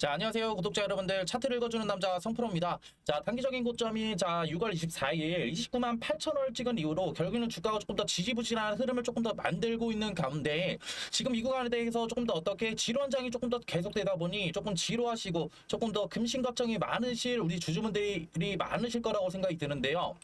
자, 안녕하세요. 구독자 여러분들. 차트를 읽어주는 남자 성프로입니다. 자, 단기적인 고점이 6월 24일 29만 8천 원을 찍은 이후로 결국에는 주가가 조금 더 지지부진한 흐름을 조금 더 만들고 있는 가운데 지금 이 구간에 대해서 조금 더 어떻게 지루한장이 조금 더 계속되다 보니 조금 지루하시고 조금 더 금신 걱정이 많으실 우리 주주분들이 많으실 거라고 생각이 드는데요.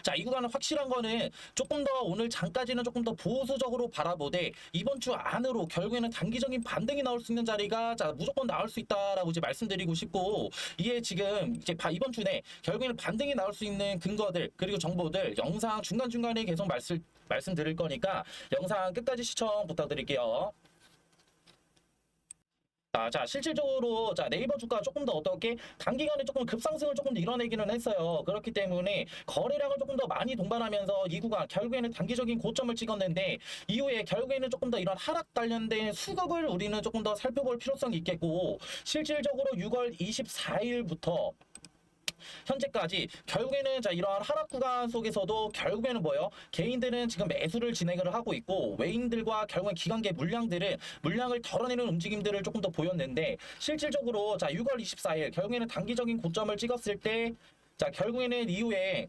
자, 이 구간은 확실한 거는 조금 더 오늘 장까지는 조금 더 보수적으로 바라보되 이번 주 안으로 결국에는 단기적인 반등이 나올 수 있는 자리가 무조건 나올 수 있다라고 이제 말씀드리고 싶고, 이게 지금 이제 이번 주 내 결국에는 반등이 나올 수 있는 근거들 그리고 정보들 영상 중간중간에 계속 말씀드릴 거니까 영상 끝까지 시청 부탁드릴게요. 자, 실질적으로 네이버 주가 조금 더 어떻게 단기간에 조금 급상승을 조금 이뤄내기는 했어요. 그렇기 때문에 거래량을 조금 더 많이 동반하면서 이 구간 결국에는 단기적인 고점을 찍었는데 이후에 결국에는 조금 더 이런 하락 관련된 수급을 우리는 조금 더 살펴볼 필요성이 있겠고, 실질적으로 6월 24일부터 현재까지 결국에는 이러한 하락 구간 속에서도 결국에는 뭐예요? 개인들은 지금 매수를 진행을 하고 있고 외인들과 결국엔 기관계 물량을 덜어내는 움직임들을 조금 더 보였는데, 실질적으로 6월 24일 결국에는 단기적인 고점을 찍었을 때 결국에는 이후에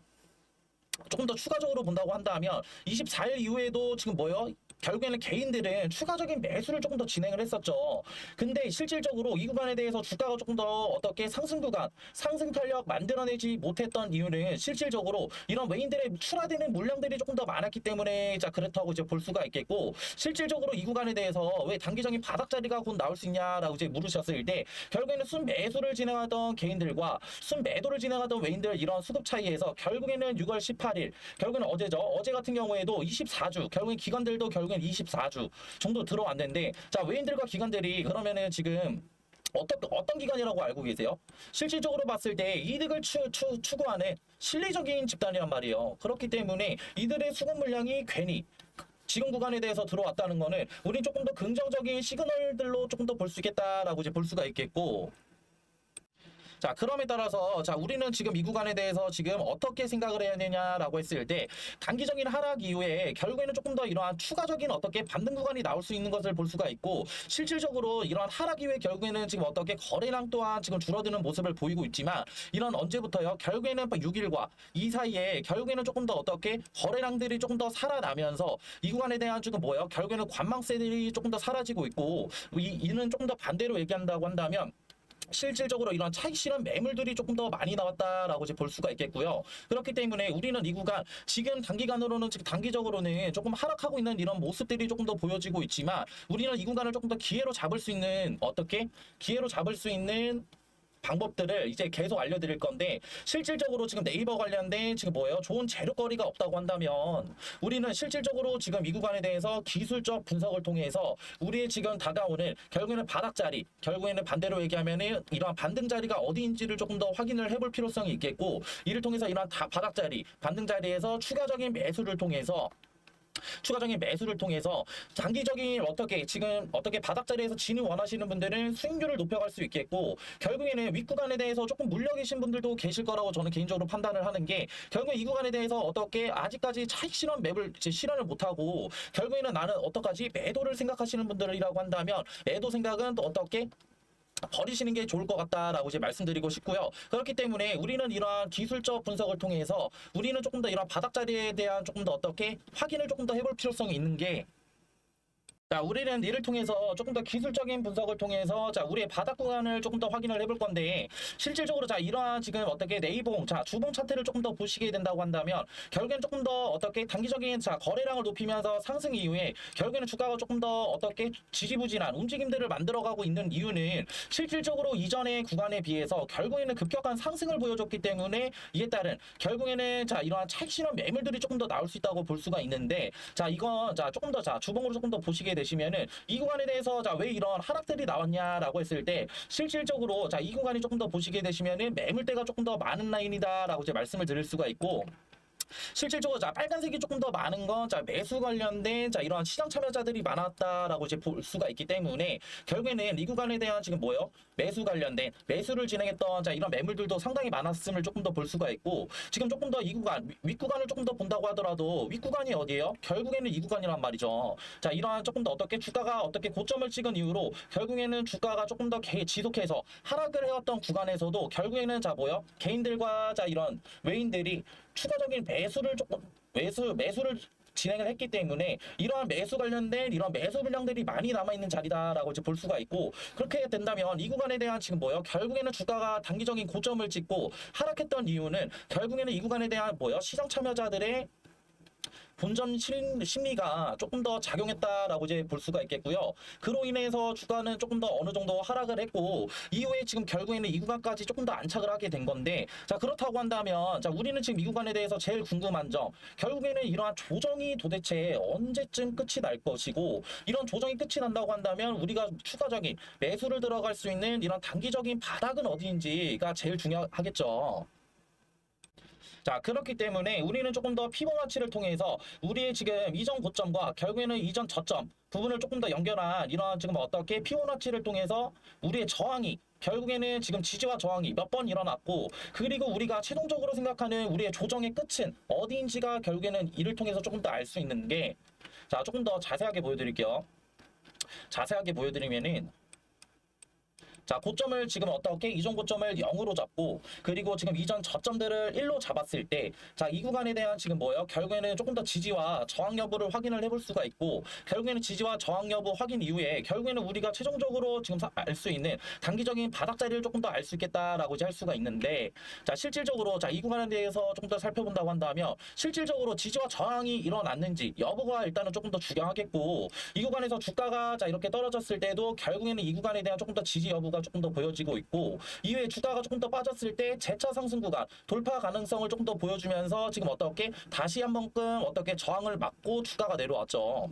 조금 더 추가적으로 본다고 한다면 24일 이후에도 지금 뭐예요? 결국에는 개인들은 추가적인 매수를 조금 더 진행을 했었죠. 근데 실질적으로 이 구간에 대해서 주가가 조금 더 어떻게 상승 구간, 상승 탄력 만들어내지 못했던 이유는 실질적으로 이런 외인들의 출하되는 물량들이 조금 더 많았기 때문에 그렇다고 이제 볼 수가 있겠고, 실질적으로 이 구간에 대해서 왜 단기적인 바닥 자리가 곧 나올 수 있냐라고 이제 물으셨을 때 결국에는 순매수를 진행하던 개인들과 순매도를 진행하던 외인들 이런 수급 차이에서 결국에는 6월 18일 결국에는 어제죠. 어제 같은 경우에도 24주 결국엔 기관들도 결국엔 24주 정도 들어왔는데, 외인들과 기관들이 그러면은 지금 어떤 기관이라고 알고 계세요? 실질적으로 봤을 때 이득을 추구하는 실리적인 집단이란 말이에요. 그렇기 때문에 이들의 수급 물량이 괜히 지금 구간에 대해서 들어왔다는 거는 우린 조금 더 긍정적인 시그널들로 조금 더 볼 수 있겠다라고 이제 볼 수가 있겠고, 그럼에 따라서 우리는 지금 이 구간에 대해서 지금 어떻게 생각을 해야 되냐라고 했을 때 단기적인 하락 이후에 결국에는 조금 더 이러한 추가적인 어떻게 반등 구간이 나올 수 있는 것을 볼 수가 있고, 실질적으로 이러한 하락 이후에 결국에는 지금 어떻게 거래량 또한 지금 줄어드는 모습을 보이고 있지만, 이런 언제부터요? 결국에는 6일과 이 사이에 결국에는 조금 더 어떻게 거래량들이 조금 더 살아나면서 이 구간에 대한 지금 뭐예요? 결국에는 관망세들이 조금 더 사라지고 있고, 이는 조금 더 반대로 얘기한다고 한다면 실질적으로 이런 차익 실현 매물들이 조금 더 많이 나왔다라고 이제 볼 수가 있겠고요. 그렇기 때문에 우리는 이 구간 지금 단기적으로는 조금 하락하고 있는 이런 모습들이 조금 더 보여지고 있지만, 우리는 이 구간을 조금 더 기회로 잡을 수 있는 방법들을 이제 계속 알려드릴 건데, 실질적으로 지금 네이버 관련된 지금 뭐예요? 좋은 재료거리가 없다고 한다면 우리는 실질적으로 지금 이 구간에 대해서 기술적 분석을 통해서 우리의 지금 다가오는 결국에는 바닥 자리, 결국에는 반대로 얘기하면은 이러한 반등 자리가 어디인지를 조금 더 확인을 해볼 필요성이 있겠고, 이를 통해서 이러한 바닥 자리, 반등 자리에서 추가적인 매수를 통해서 장기적인 어떻게 바닥 자리에서 진입 원하시는 분들은 수익률을 높여갈 수 있겠고, 결국에는 윗구간에 대해서 조금 물려 계신 분들도 계실 거라고 저는 개인적으로 판단을 하는 게, 결국에 이 구간에 대해서 어떻게 아직까지 차익 실현 맵을 실현을 못하고 결국에는 나는 어떡하지 매도를 생각하시는 분들이라고 한다면 매도 생각은 또 어떻게 버리시는 게 좋을 것 같다라고 이제 말씀드리고 싶고요. 그렇기 때문에 우리는 이러한 기술적 분석을 통해서 우리는 조금 더 이런 바닥 자리에 대한 조금 더 어떻게 확인을 조금 더 해볼 필요성이 있는 게, 우리는 이를 통해서 조금 더 기술적인 분석을 통해서 우리의 바닥 구간을 조금 더 확인을 해볼 건데, 실질적으로 이러한 지금 어떻게 네이버 주봉 차트를 조금 더 보시게 된다고 한다면 결국엔 조금 더 어떻게 단기적인 거래량을 높이면서 상승 이후에 결국에는 주가가 조금 더 어떻게 지지부진한 움직임들을 만들어가고 있는 이유는 실질적으로 이전의 구간에 비해서 결국에는 급격한 상승을 보여줬기 때문에, 이에 따른 결국에는 이러한 차익 실현 매물들이 조금 더 나올 수 있다고 볼 수가 있는데, 이건 조금 더 주봉으로 조금 더 보시게 되시면은 이 구간에 대해서 왜 이런 하락들이 나왔냐라고 했을 때 실질적으로 이 구간이 조금 더 보시게 되시면은 매물대가 조금 더 많은 라인이다라고 이제 말씀을 드릴 수가 있고, 실질적으로 자 빨간색이 조금 더 많은 건 자 매수 관련된 자 이러한 시장 참여자들이 많았다라고 이제 볼 수가 있기 때문에 결국에는 이 구간에 대한 지금 뭐요? 매수 관련된 매수를 진행했던 자 이런 매물들도 상당히 많았음을 조금 더 볼 수가 있고 지금 조금 더 이 구간 윗구간을 조금 더 본다고 하더라도 윗구간이 어디예요? 결국에는 이 구간이란 말이죠. 자 이러한 조금 더 어떻게 주가가 어떻게 고점을 찍은 이후로 결국에는 주가가 조금 더 지속해서 하락을 해왔던 구간에서도 결국에는 자 뭐요? 개인들과 자 이런 외인들이 추가적인 매수를 진행을 했기 때문에 이러한 매수 관련된 이런 매수 물량들이 많이 남아있는 자리다라고 이제 볼 수가 있고 그렇게 된다면 이 구간에 대한 지금 뭐요? 결국에는 주가가 단기적인 고점을 찍고 하락했던 이유는 결국에는 이 구간에 대한 뭐요? 시장 참여자들의 본전 심리가 조금 더 작용했다라고 이제 볼 수가 있겠고요. 그로 인해서 주가는 조금 더 어느 정도 하락을 했고 이후에 지금 결국에는 이 구간까지 조금 더 안착을 하게 된 건데 자 그렇다고 한다면 자 우리는 지금 이 구간에 대해서 제일 궁금한 점 결국에는 이러한 조정이 도대체 언제쯤 끝이 날 것이고 이런 조정이 끝이 난다고 한다면 우리가 추가적인 매수를 들어갈 수 있는 이런 단기적인 바닥은 어디인지가 제일 중요하겠죠. 자, 그렇기 때문에 우리는 조금 더 피보나치를 통해서 우리의 지금 이전 고점과 결국에는 이전 저점 부분을 조금 더 연결한 이러한 지금 어떻게 피보나치를 통해서 우리의 저항이 결국에는 지금 지지와 저항이 몇 번 일어났고 그리고 우리가 최종적으로 생각하는 우리의 조정의 끝은 어디인지가 결국에는 이를 통해서 조금 더 알 수 있는 게 자, 조금 더 자세하게 보여드릴게요. 자세하게 보여드리면은 자, 고점을 지금 어떻게 이전 고점을 0으로 잡고 그리고 지금 이전 저점들을 1로 잡았을 때 자, 이 구간에 대한 지금 뭐예요? 결국에는 조금 더 지지와 저항 여부를 확인을 해볼 수가 있고 결국에는 지지와 저항 여부 확인 이후에 결국에는 우리가 최종적으로 지금 알 수 있는 단기적인 바닥 자리를 조금 더 알 수 있겠다라고 이제 할 수가 있는데 자, 실질적으로 자, 이 구간에 대해서 조금 더 살펴본다고 한다면 실질적으로 지지와 저항이 일어났는지 여부가 일단은 조금 더 중요하겠고 이 구간에서 주가가 자, 이렇게 떨어졌을 때도 결국에는 이 구간에 대한 조금 더 지지 여부가 조금 더 보여지고 있고 이후에 주가가 조금 더 빠졌을 때 재차 상승 구간 돌파 가능성을 조금 더 보여주면서 지금 어떻게 다시 한 번끔 어떻게 저항을 막고 주가가 내려왔죠.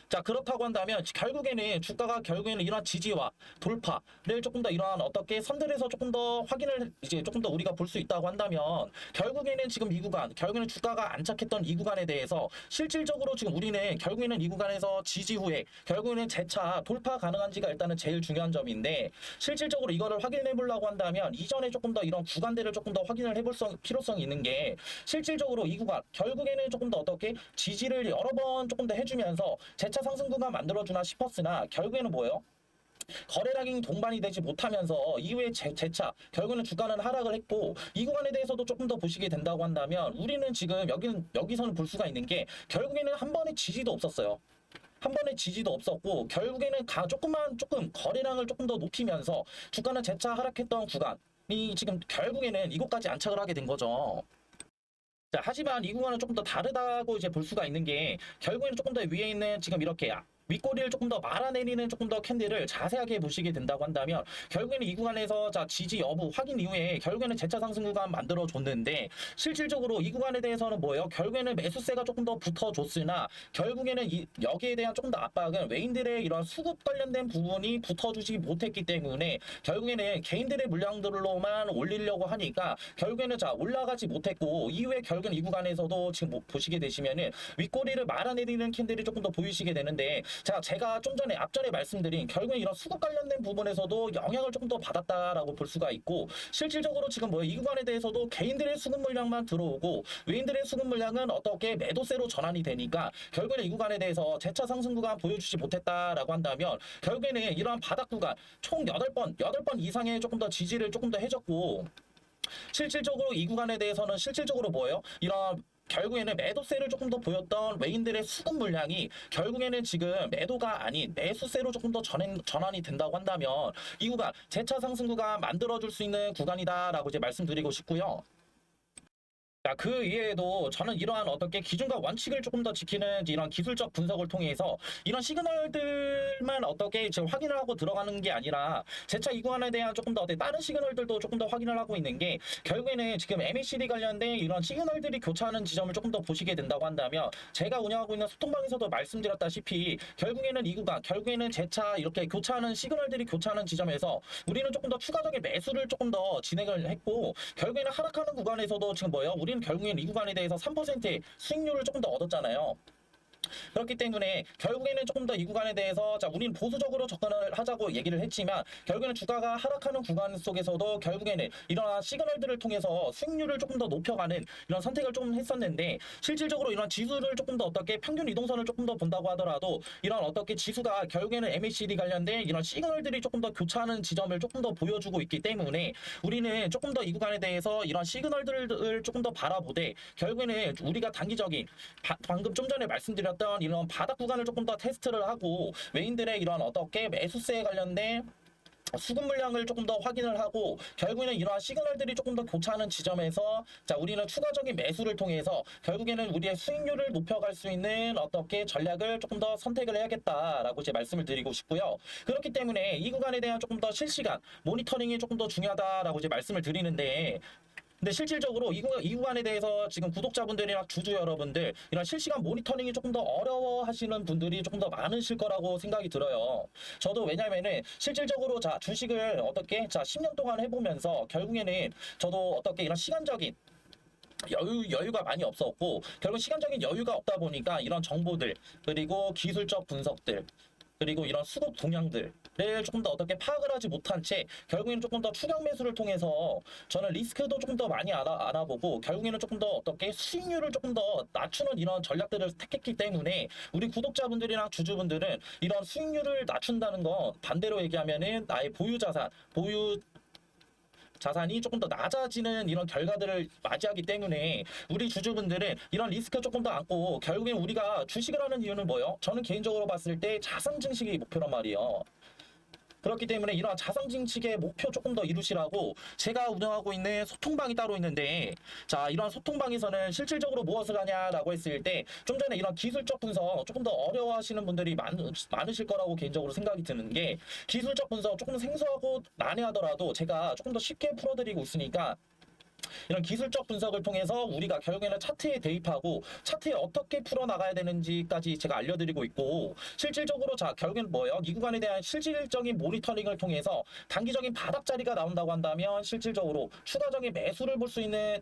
자 그렇다고 한다면 결국에는 주가가 결국에는 이러한 지지와 돌파를 조금 더 이러한 어떻게 선들에서 조금 더 확인을 이제 조금 더 우리가 볼 수 있다고 한다면 결국에는 지금 이 구간 결국에는 주가가 안착했던 이 구간에 대해서 실질적으로 지금 우리는 결국에는 이 구간에서 지지 후에 결국에는 재차 돌파 가능한지가 일단은 제일 중요한 점인데 실질적으로 이거를 확인해 보려고 한다면 이전에 조금 더 이런 구간들을 조금 더 확인을 해볼 필요성이 있는 게 실질적으로 이 구간 결국에는 조금 더 어떻게 지지를 여러 번 조금 더 해주면서 재차 상승 구간 만들어주나 싶었으나 결국에는 뭐예요? 거래량이 동반이 되지 못하면서 이후에 재차 결국에는 주가는 하락을 했고 이 구간에 대해서도 조금 더 보시게 된다고 한다면 우리는 지금 여기서는 볼 수가 있는 게 결국에는 한 번의 지지도 없었어요. 한 번의 지지도 없었고 결국에는 조금 거래량을 조금 더 높이면서 주가는 재차 하락했던 구간이 지금 결국에는 이곳까지 안착을 하게 된 거죠. 자, 하지만 이 구간은 조금 더 다르다고 이제 볼 수가 있는 게 결국에는 조금 더 위에 있는 지금 이렇게 윗꼬리를 조금 더 말아내리는 조금 더 캔들을 자세하게 보시게 된다고 한다면 결국에는 이 구간에서 자 지지 여부 확인 이후에 결국에는 재차 상승 구간 만들어줬는데 실질적으로 이 구간에 대해서는 뭐예요? 결국에는 매수세가 조금 더 붙어줬으나 결국에는 여기에 대한 조금 더 압박은 외인들의 이런 수급 관련된 부분이 붙어주지 못했기 때문에 결국에는 개인들의 물량들로만 올리려고 하니까 결국에는 자 올라가지 못했고 이후에 결국에는 이 구간에서도 지금 보시게 되시면은 윗꼬리를 말아내리는 캔들이 조금 더 보이시게 되는데 자, 제가 좀 전에 앞전에 말씀드린 결국에 이런 수급 관련된 부분에서도 영향을 조금 더 받았다라고 볼 수가 있고 실질적으로 지금 이 구간에 대해서도 개인들의 수급 물량만 들어오고 외인들의 수급 물량은 어떻게 매도세로 전환이 되니까 결국에는 이 구간에 대해서 재차 상승 구간 보여주지 못했다라고 한다면 결국에는 이러한 바닥 구간 총 8번 이상의 조금 더 지지를 조금 더 해줬고 실질적으로 이 구간에 대해서는 실질적으로 뭐예요? 이런 결국에는 매도세를 조금 더 보였던 외인들의 수급 물량이 결국에는 지금 매도가 아닌 매수세로 조금 더 전환이 된다고 한다면 이 구간 재차 상승 구간 만들어줄 수 있는 구간이다라고 이제 말씀드리고 싶고요. 자, 그 이외에도 저는 이러한 어떻게 기준과 원칙을 조금 더 지키는 이런 기술적 분석을 통해서 이런 시그널들만 어떻게 지금 확인을 하고 들어가는 게 아니라 재차 이 구간에 대한 조금 더 다른 시그널들도 조금 더 확인을 하고 있는 게 결국에는 지금 MACD 관련된 이런 시그널들이 교차하는 지점을 조금 더 보시게 된다고 한다면 제가 운영하고 있는 소통방에서도 말씀드렸다시피 결국에는 이 구간 결국에는 재차 이렇게 교차하는 시그널들이 교차하는 지점에서 우리는 조금 더 추가적인 매수를 조금 더 진행을 했고 결국에는 하락하는 구간에서도 지금 뭐예요? 우리는 우리는 결국엔 이 구간에 대해서 3%의 수익률을 조금 더 얻었잖아요. 그렇기 때문에 결국에는 조금 더 이 구간에 대해서 자 우리는 보수적으로 접근을 하자고 얘기를 했지만 결국에는 주가가 하락하는 구간 속에서도 결국에는 이러한 시그널들을 통해서 수익률을 조금 더 높여가는 이런 선택을 좀 했었는데 실질적으로 이런 지수를 조금 더 어떻게 평균 이동선을 조금 더 본다고 하더라도 이런 어떻게 지수가 결국에는 MACD 관련된 이런 시그널들이 조금 더 교차하는 지점을 조금 더 보여주고 있기 때문에 우리는 조금 더 이 구간에 대해서 이런 시그널들을 조금 더 바라보되 결국에는 우리가 단기적인 방금 좀 전에 말씀드렸던 이런 바닥 구간을 조금 더 테스트를 하고 외인들의 이런 어떻게 매수세에 관련된 수급 물량을 조금 더 확인을 하고 결국에는 이러한 시그널들이 조금 더 교차하는 지점에서 자 우리는 추가적인 매수를 통해서 결국에는 우리의 수익률을 높여갈 수 있는 어떻게 전략을 조금 더 선택을 해야겠다라고 이제 말씀을 드리고 싶고요. 그렇기 때문에 이 구간에 대한 조금 더 실시간 모니터링이 조금 더 중요하다라고 이제 말씀을 드리는데 근데 실질적으로 이 구간에 대해서 지금 구독자분들이나 주주 여러분들 이런 실시간 모니터링이 조금 더 어려워하시는 분들이 조금 더 많으실 거라고 생각이 들어요. 저도 왜냐면은 실질적으로 자 주식을 어떻게 자 10년 동안 해보면서 결국에는 저도 어떻게 이런 시간적인 여유가 많이 없었고 결국 시간적인 여유가 없다 보니까 이런 정보들 그리고 기술적 분석들 그리고 이런 수급 동향들을 조금 더 어떻게 파악을 하지 못한 채 결국에는 조금 더 추격 매수를 통해서 저는 리스크도 조금 더 많이 알아보고 결국에는 조금 더 어떻게 수익률을 조금 더 낮추는 이런 전략들을 택했기 때문에 우리 구독자분들이나 주주분들은 이런 수익률을 낮춘다는 건 반대로 얘기하면은 나의 보유 자산이 조금 더 낮아지는 이런 결과들을 맞이하기 때문에 우리 주주분들은 이런 리스크 조금 더 안고 결국엔 우리가 주식을 하는 이유는 뭐예요? 저는 개인적으로 봤을 때 자산 증식이 목표란 말이에요. 그렇기 때문에 이러한 자산 증식의 목표 조금 더 이루시라고 제가 운영하고 있는 소통방이 따로 있는데 자 이런 소통방에서는 실질적으로 무엇을 하냐라고 했을 때 좀 전에 이런 기술적 분석 조금 더 어려워하시는 분들이 많으실 거라고 개인적으로 생각이 드는 게 기술적 분석 조금 생소하고 난해하더라도 제가 조금 더 쉽게 풀어드리고 있으니까 이런 기술적 분석을 통해서 우리가 결국에는 차트에 대입하고 차트에 어떻게 풀어나가야 되는지까지 제가 알려드리고 있고 실질적으로 자 결국엔 뭐예요? 이 구간에 대한 실질적인 모니터링을 통해서 단기적인 바닥자리가 나온다고 한다면 실질적으로 추가적인 매수를 볼 수 있는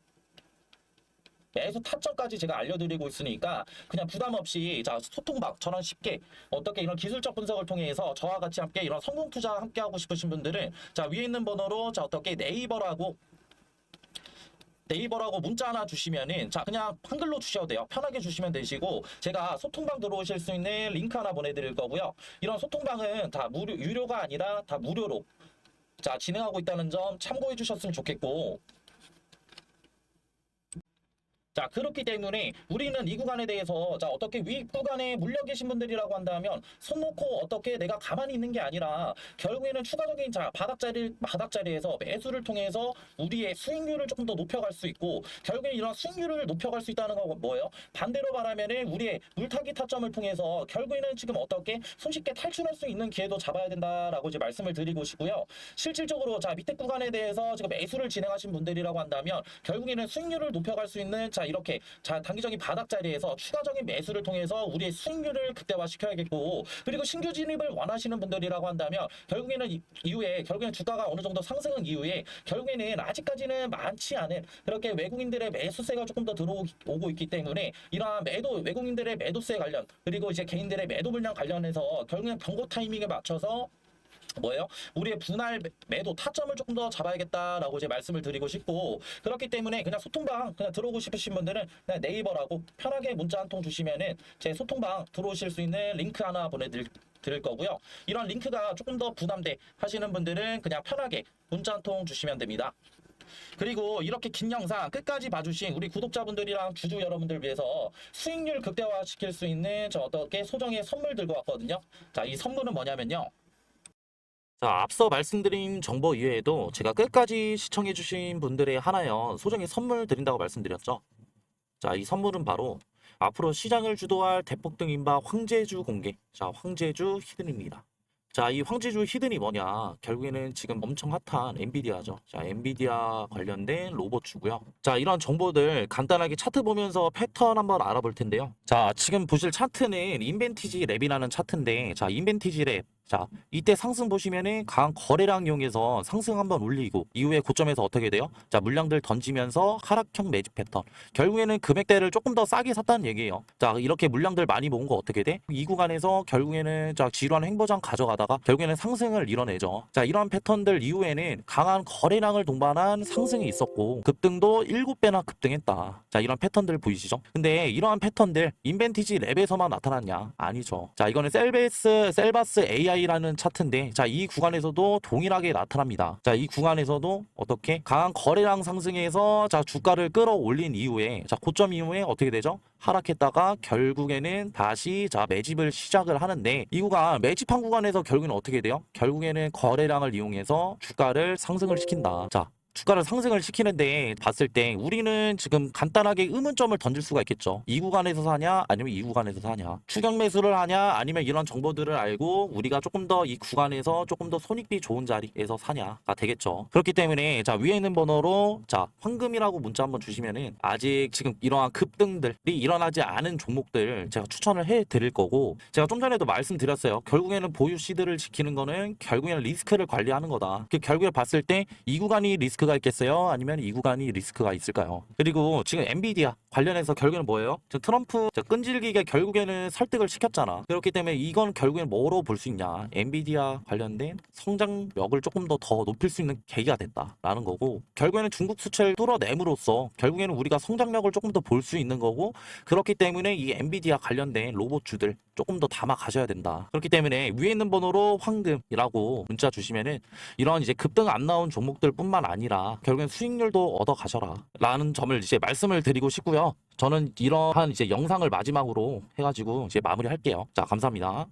매수 타점까지 제가 알려드리고 있으니까 그냥 부담 없이 자 소통방 저랑 쉽게 어떻게 이런 기술적 분석을 통해서 저와 같이 함께 이런 성공 투자 함께 하고 싶으신 분들은 자 위에 있는 번호로 자 어떻게 네이버라고 문자 하나 주시면은 자 그냥 한글로 주셔도 돼요. 편하게 주시면 되시고 제가 소통방 들어오실 수 있는 링크 하나 보내드릴 거고요. 이런 소통방은 다 유료가 아니라 다 무료로 자 진행하고 있다는 점 참고해 주셨으면 좋겠고 자 그렇기 때문에 우리는 이 구간에 대해서 자 어떻게 위 구간에 물려 계신 분들이라고 한다면 손 놓고 어떻게 내가 가만히 있는 게 아니라 결국에는 추가적인 자 바닥자리에서 매수를 통해서 우리의 수익률을 조금 더 높여갈 수 있고 결국에 이런 수익률을 높여갈 수 있다는 건 뭐예요? 반대로 말하면은 우리의 물타기 타점을 통해서 결국에는 지금 어떻게 손쉽게 탈출할 수 있는 기회도 잡아야 된다라고 이제 말씀을 드리고 싶고요. 실질적으로 자 밑에 구간에 대해서 지금 매수를 진행하신 분들이라고 한다면 결국에는 수익률을 높여갈 수 있는 자 이렇게 자 단기적인 바닥자리에서 추가적인 매수를 통해서 우리의 수익률을 극대화시켜야겠고 그리고 신규 진입을 원하시는 분들이라고 한다면 결국에는 이후에 결국에는 주가가 어느 정도 상승한 이후에 결국에는 아직까지는 많지 않은 그렇게 외국인들의 매수세가 조금 더 들어오고 있기 때문에 이러한 외국인들의 매도세 관련 그리고 이제 개인들의 매도 물량 관련해서 결국에는 경고 타이밍에 맞춰서 뭐예요? 우리의 분할 매도 타점을 조금 더 잡아야겠다라고 이제 말씀을 드리고 싶고 그렇기 때문에 그냥 소통방 그냥 들어오고 싶으신 분들은 그냥 네이버라고 편하게 문자 한 통 주시면은 제 소통방 들어오실 수 있는 링크 하나 보내드릴 거고요. 이런 링크가 조금 더 부담돼 하시는 분들은 그냥 편하게 문자 한 통 주시면 됩니다. 그리고 이렇게 긴 영상 끝까지 봐주신 우리 구독자분들이랑 주주 여러분들 위해서 수익률 극대화시킬 수 있는 저 어떻게 소정의 선물 들고 왔거든요. 자, 이 선물은 뭐냐면요. 자, 앞서 말씀드린 정보 이외에도 제가 끝까지 시청해주신 분들의 하나여 소정의 선물 드린다고 말씀드렸죠. 자, 이 선물은 바로 앞으로 시장을 주도할 대폭등 인바 황제주 공개. 자, 황제주 히든입니다. 자, 이 황제주 히든이 뭐냐? 결국에는 지금 엄청 핫한 엔비디아죠. 자, 엔비디아 관련된 로봇주고요. 자, 이런 정보들 간단하게 차트 보면서 패턴 한번 알아볼 텐데요. 자, 지금 보실 차트는 인벤티지 랩이라는 차트인데, 자, 인벤티지 랩. 자, 이때 상승 보시면은 강한 거래량 이용해서 상승 한번 올리고 이후에 고점에서 어떻게 돼요? 자, 물량들 던지면서 하락형 매집 패턴. 결국에는 금액대를 조금 더 싸게 샀다는 얘기예요. 자, 이렇게 물량들 많이 모은 거 어떻게 돼? 이 구간에서 결국에는 자, 지루한 횡보장 가져가다가 결국에는 상승을 이뤄내죠. 자, 이러한 패턴들 이후에는 강한 거래량을 동반한 상승이 있었고 급등도 7배나 급등했다. 자, 이런 패턴들 보이시죠? 근데 이러한 패턴들 인벤티지 랩에서만 나타났냐? 아니죠. 자, 이거는 셀바스 AI라는 차트인데 자, 이 구간에서도 동일하게 나타납니다. 자, 이 구간에서도 어떻게 강한 거래량 상승해서 자, 주가를 끌어올린 이후에 자, 고점 이후에 어떻게 되죠? 하락했다가 결국에는 다시 자, 매집을 시작을 하는데 이 구간 매집한 구간에서 결국에는 어떻게 돼요? 결국에는 거래량을 이용해서 주가를 상승을 시킨다. 자, 주가를 상승을 시키는데 봤을 때 우리는 지금 간단하게 의문점을 던질 수가 있겠죠. 이 구간에서 사냐 아니면 이 구간에서 사냐, 추격 매수를 하냐 아니면 이런 정보들을 알고 우리가 조금 더 이 구간에서 조금 더 손익비 좋은 자리에서 사냐가 되겠죠. 그렇기 때문에 자, 위에 있는 번호로 자, 황금이라고 문자 한번 주시면은 아직 지금 이러한 급등들이 일어나지 않은 종목들 제가 추천을 해 드릴 거고, 제가 좀 전에도 말씀드렸어요. 결국에는 보유 시드를 지키는 거는 결국에는 리스크를 관리하는 거다. 그 결국에 봤을 때 이 구간이 리스크가 있겠어요? 아니면 이 구간이 리스크가 있을까요? 그리고 지금 엔비디아 관련해서 결국에는 뭐예요? 트럼프 끈질기게 결국에는 설득을 시켰잖아. 그렇기 때문에 이건 결국엔 뭐로 볼 수 있냐? 엔비디아 관련된 성장력을 조금 더 높일 수 있는 계기가 됐다라는 거고, 결국에는 중국 수출을 뚫어냄으로써 결국에는 우리가 성장력을 조금 더 볼 수 있는 거고, 그렇기 때문에 이 엔비디아 관련된 로봇주들 조금 더 담아 가셔야 된다. 그렇기 때문에 위에 있는 번호로 황금이라고 문자 주시면은 이런 이제 급등 안 나온 종목들 뿐만 아니라 결국엔 수익률도 얻어 가셔라 라는 점을 이제 말씀을 드리고 싶고요. 저는 이러한 이제 영상을 마지막으로 해가지고 이제 마무리할게요. 자, 감사합니다.